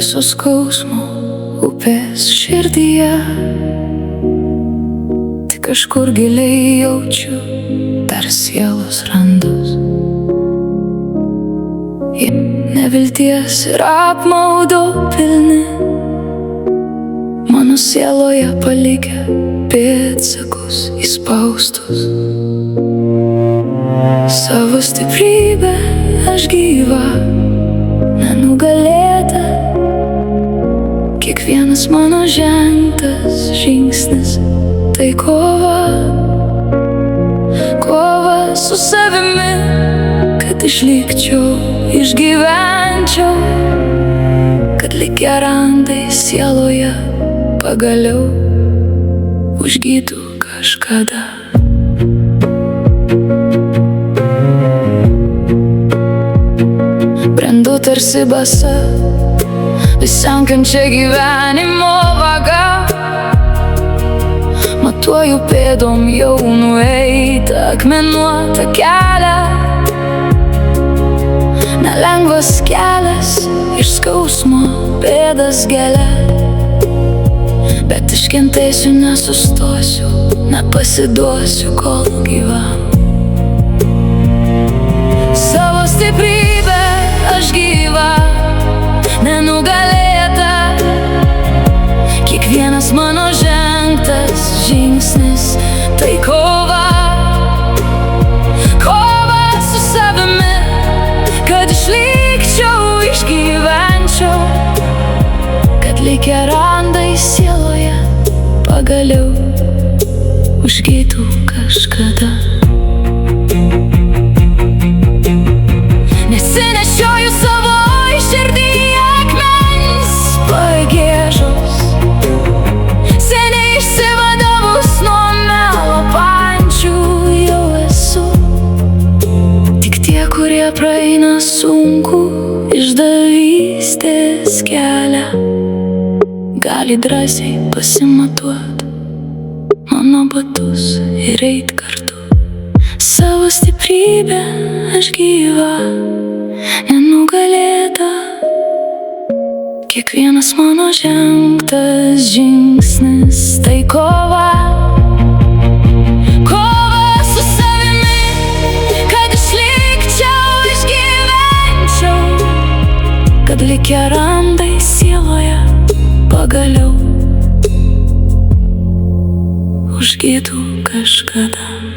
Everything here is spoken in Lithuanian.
visos skausmo upės širdyje. Tik kažkur giliai jaučiu dar sielos randus. Jie nevilties ir apmaudo pilni, mano sieloje palikę pėdsakus įspaustus. Savo stiprybę aš gyva, nenugalėta. Kiekvienas mano žengtas žingsnis tai kova. Kova su savimi, kad išlikčiau, išgyvenčiau, kad likę randai sieloje pagaliau užgytų kažkada. Brendu tarsi basa, vis senkančia gyvenimo vaga. Matuoju pėdom jau nueitą akmenuotą kelią. Nelengvas kelias iš skausmo pėdas gelia, bet iškentėsiu, nesustosiu, nepasiduosiu, kol gyva. Savo stiprybę aš gyva, nenugalėta. Kiekvienas mano žengtas žingsnis tai kova. Kova su savimi, kad išlikčiau, išgyvenčiau, kad likę randai sieloje pagaliau užgytų kažkada. Nesinešioju savo širdyje akmens pagiežos, seniai išsivadavus nuo melo pančių jau esu. Tik tie, kurie praeina sunkų išdavystės kelią, gali drąsiai pasimatuot mano batus ir eit kartu. Savo stiprybę aš gyva, nenugalėta. Kiekvienas mano žengtas žingsnis tai kova. Kova su savimi, kad išlikčiau, išgyvenčiau, kad likę randai sieloje pagaliau užgytų kažkada.